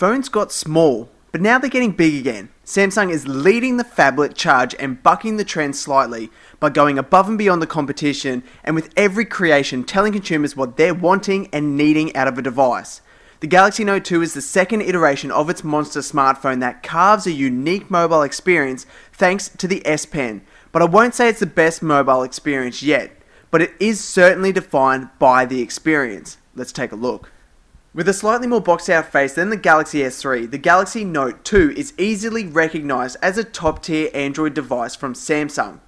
Phones got small, but now they're getting big again. Samsung is leading the phablet charge and bucking the trend slightly by going above and beyond the competition, and with every creation telling consumers what they're wanting and needing out of a device. The Galaxy Note 2 is the second iteration of its monster smartphone that carves a unique mobile experience thanks to the S Pen, but I won't say it's the best mobile experience yet, but it is certainly defined by the experience. Let's take a look. With a slightly more boxed out face than the Galaxy S3, the Galaxy Note 2 is easily recognised as a top tier Android device from Samsung.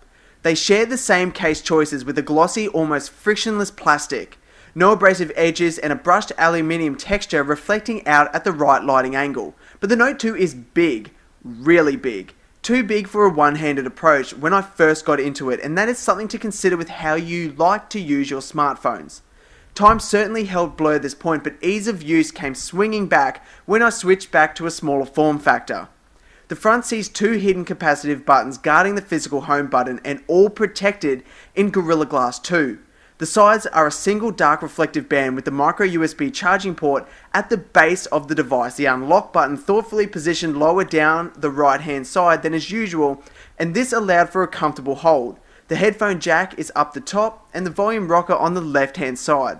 They share the same case choices with a glossy, almost frictionless plastic, no abrasive edges and a brushed aluminium texture reflecting out at the right lighting angle. But the Note 2 is big, really big. Too big for a one-handed approach when I first got into it, and that is something to consider with how you like to use your smartphones. Time certainly helped blur this point, but ease of use came swinging back when I switched back to a smaller form factor. The front sees two hidden capacitive buttons guarding the physical home button and all protected in Gorilla Glass 2. The sides are a single dark reflective band with the micro USB charging port at the base of the device, the unlock button thoughtfully positioned lower down the right hand side than as usual, and this allowed for a comfortable hold. The headphone jack is up the top and the volume rocker on the left hand side.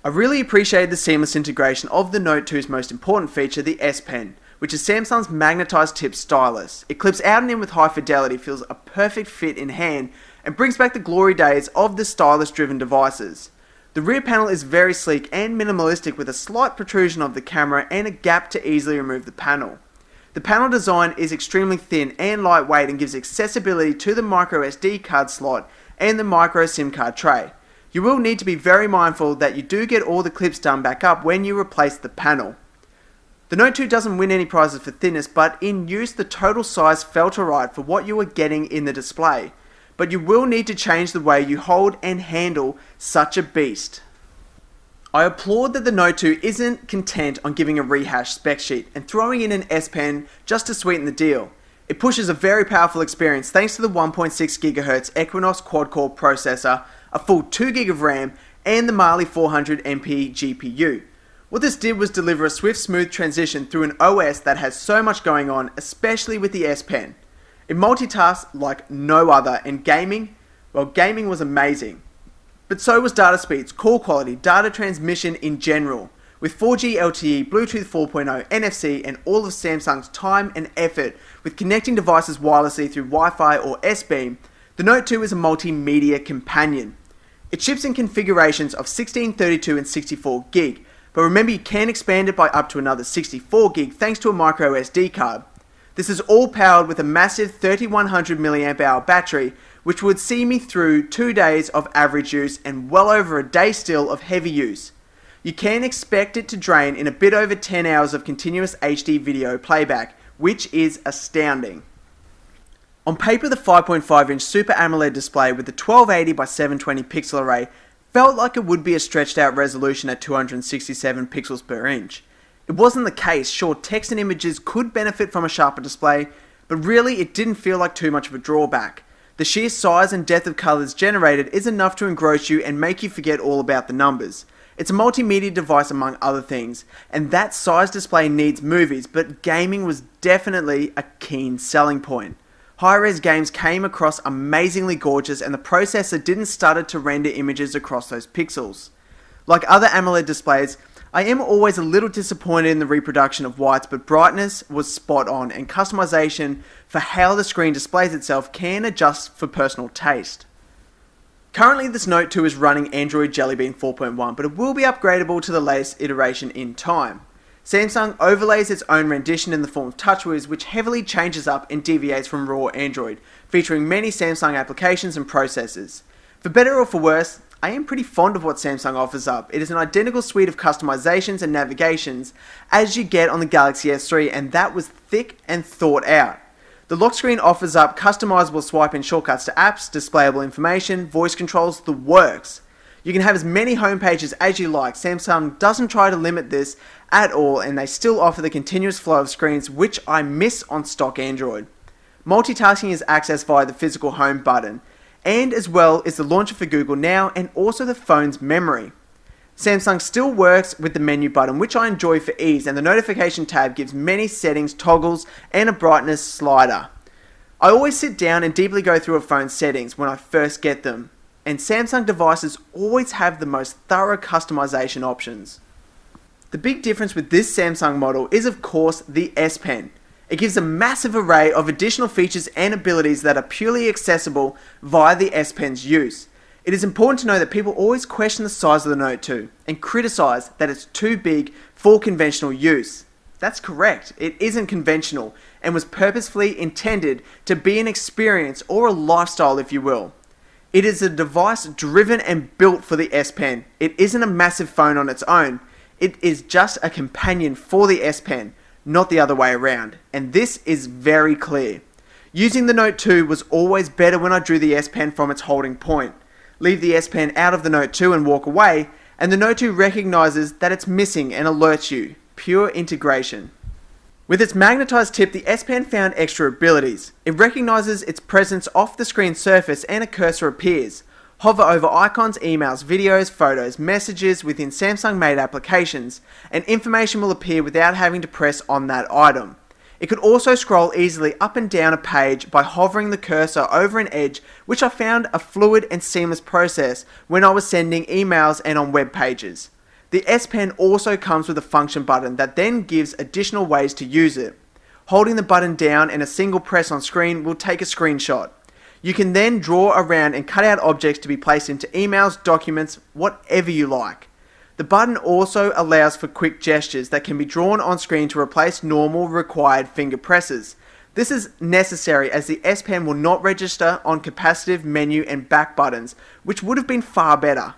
I really appreciated the seamless integration of the Note 2's most important feature, the S Pen, which is Samsung's magnetized tip stylus. It clips out and in with high fidelity, feels a perfect fit in hand, and brings back the glory days of the stylus driven devices. The rear panel is very sleek and minimalistic with a slight protrusion of the camera and a gap to easily remove the panel. The panel design is extremely thin and lightweight and gives accessibility to the micro SD card slot and the micro SIM card tray. You will need to be very mindful that you do get all the clips done back up when you replace the panel. The Note 2 doesn't win any prizes for thinness, but in use the total size felt alright for what you are getting in the display. But you will need to change the way you hold and handle such a beast. I applaud that the Note 2 isn't content on giving a rehashed spec sheet and throwing in an S Pen just to sweeten the deal. It pushes a very powerful experience thanks to the 1.6 GHz Equinox quad-core processor, a full 2GB of RAM, and the Mali 400MP GPU. What this did was deliver a swift, smooth transition through an OS that has so much going on, especially with the S Pen. It multitasks like no other, and gaming was amazing. But so was data speeds, call quality, data transmission in general. With 4G LTE, Bluetooth 4.0, NFC, and all of Samsung's time and effort with connecting devices wirelessly through Wi-Fi or S-Beam, the Note 2 is a multimedia companion. It ships in configurations of 16, 32, and 64GB, but remember you can expand it by up to another 64GB thanks to a micro SD card. This is all powered with a massive 3100 mAh battery, which would see me through 2 days of average use and well over a day still of heavy use. You can expect it to drain in a bit over 10 hours of continuous HD video playback, which is astounding. On paper, the 5.5-inch Super AMOLED display with the 1280 by 720 pixel array felt like it would be a stretched out resolution at 267 pixels per inch. It wasn't the case. Sure, text and images could benefit from a sharper display, but really it didn't feel like too much of a drawback. The sheer size and depth of colours generated is enough to engross you and make you forget all about the numbers. It's a multimedia device among other things, and that size display needs movies, but gaming was definitely a keen selling point. High-res games came across amazingly gorgeous and the processor didn't stutter to render images across those pixels. Like other AMOLED displays, I am always a little disappointed in the reproduction of whites, but brightness was spot on and customization for how the screen displays itself can adjust for personal taste. Currently this Note 2 is running Android Jelly Bean 4.1, but it will be upgradable to the latest iteration in time. Samsung overlays its own rendition in the form of TouchWiz, which heavily changes up and deviates from raw Android, featuring many Samsung applications and processes. For better or for worse, I am pretty fond of what Samsung offers up. It is an identical suite of customizations and navigations as you get on the Galaxy S3, and that was thick and thought out. The lock screen offers up customizable swipe-in shortcuts to apps, displayable information, voice controls, the works. You can have as many home pages as you like. Samsung doesn't try to limit this at all, and they still offer the continuous flow of screens, which I miss on stock Android. Multitasking is accessed via the physical home button, and as well is the launcher for Google Now and also the phone's memory. Samsung still works with the menu button, which I enjoy for ease, and the notification tab gives many settings, toggles, and a brightness slider. I always sit down and deeply go through a phone's settings when I first get them, and Samsung devices always have the most thorough customization options. The big difference with this Samsung model is of course the S Pen. It gives a massive array of additional features and abilities that are purely accessible via the S Pen's use. It is important to know that people always question the size of the Note 2 and criticize that it's too big for conventional use. That's correct, it isn't conventional and was purposefully intended to be an experience or a lifestyle, if you will. It is a device driven and built for the S Pen. It isn't a massive phone on its own. It is just a companion for the S Pen, not the other way around. And this is very clear. Using the Note 2 was always better when I drew the S Pen from its holding point. Leave the S Pen out of the Note 2 and walk away, and the Note 2 recognizes that it's missing and alerts you. Pure integration. With its magnetized tip, the S Pen found extra abilities. It recognizes its presence off the screen surface and a cursor appears. Hover over icons, emails, videos, photos, messages within Samsung-made applications, and information will appear without having to press on that item. It could also scroll easily up and down a page by hovering the cursor over an edge, which I found a fluid and seamless process when I was sending emails and on web pages. The S Pen also comes with a function button that then gives additional ways to use it. Holding the button down and a single press on screen will take a screenshot. You can then draw around and cut out objects to be placed into emails, documents, whatever you like. The button also allows for quick gestures that can be drawn on screen to replace normal required finger presses. This is necessary as the S Pen will not register on capacitive menu and back buttons, which would have been far better.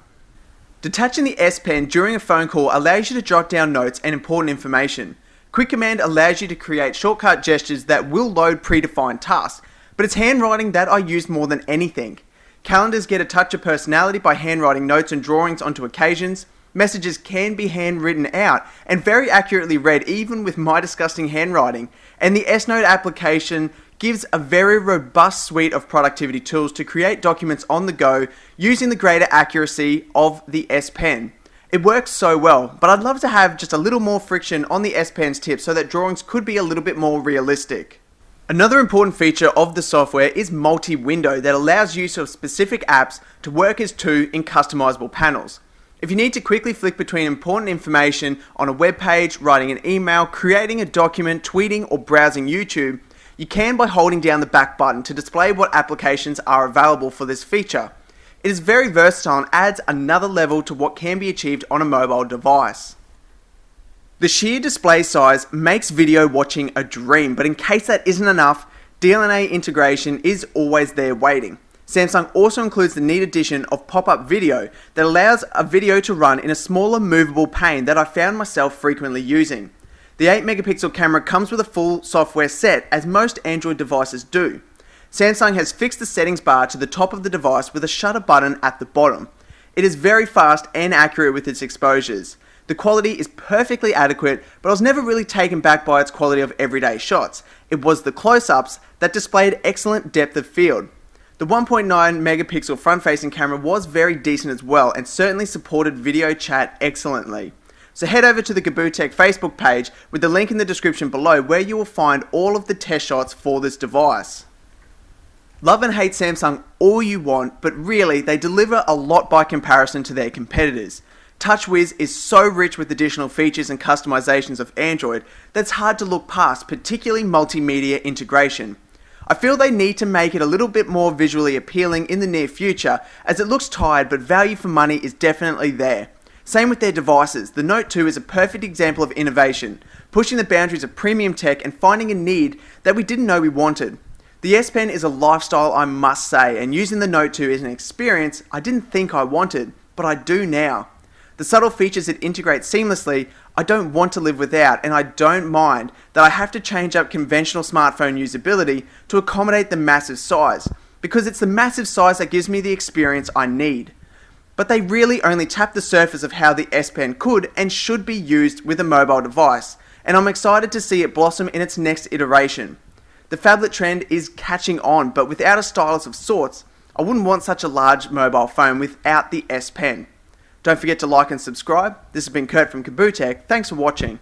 Detaching the S Pen during a phone call allows you to jot down notes and important information. Quick Command allows you to create shortcut gestures that will load predefined tasks, but it's handwriting that I use more than anything. Calendars get a touch of personality by handwriting notes and drawings onto occasions. Messages can be handwritten out and very accurately read even with my disgusting handwriting, and the S Note application gives a very robust suite of productivity tools to create documents on the go using the greater accuracy of the S Pen. It works so well, but I'd love to have just a little more friction on the S Pen's tip so that drawings could be a little bit more realistic. Another important feature of the software is multi-window that allows use of specific apps to work as two in customizable panels. If you need to quickly flick between important information on a web page, writing an email, creating a document, tweeting, or browsing YouTube, you can by holding down the back button to display what applications are available for this feature. It is very versatile and adds another level to what can be achieved on a mobile device. The sheer display size makes video watching a dream, but in case that isn't enough, DLNA integration is always there waiting. Samsung also includes the neat addition of pop-up video that allows a video to run in a smaller movable pane that I found myself frequently using. The 8-megapixel camera comes with a full software set, as most Android devices do. Samsung has fixed the settings bar to the top of the device with a shutter button at the bottom. It is very fast and accurate with its exposures. The quality is perfectly adequate, but I was never really taken back by its quality of everyday shots. It was the close-ups that displayed excellent depth of field. The 1.9 megapixel front-facing camera was very decent as well and certainly supported video chat excellently. So head over to the KABOOtech Facebook page with the link in the description below where you will find all of the test shots for this device. Love and hate Samsung all you want, but really they deliver a lot by comparison to their competitors. TouchWiz is so rich with additional features and customizations of Android that's hard to look past, particularly multimedia integration. I feel they need to make it a little bit more visually appealing in the near future, as it looks tired but value for money is definitely there. Same with their devices. The Note 2 is a perfect example of innovation, pushing the boundaries of premium tech and finding a need that we didn't know we wanted. The S Pen is a lifestyle, I must say, and using the Note 2 is an experience I didn't think I wanted, but I do now. The subtle features it integrates seamlessly, I don't want to live without, and I don't mind that I have to change up conventional smartphone usability to accommodate the massive size, because it's the massive size that gives me the experience I need. But they really only tap the surface of how the S Pen could and should be used with a mobile device, and I'm excited to see it blossom in its next iteration. The phablet trend is catching on, but without a stylus of sorts, I wouldn't want such a large mobile phone without the S Pen. Don't forget to like and subscribe. This has been Kurt from KABOOtech. Thanks for watching.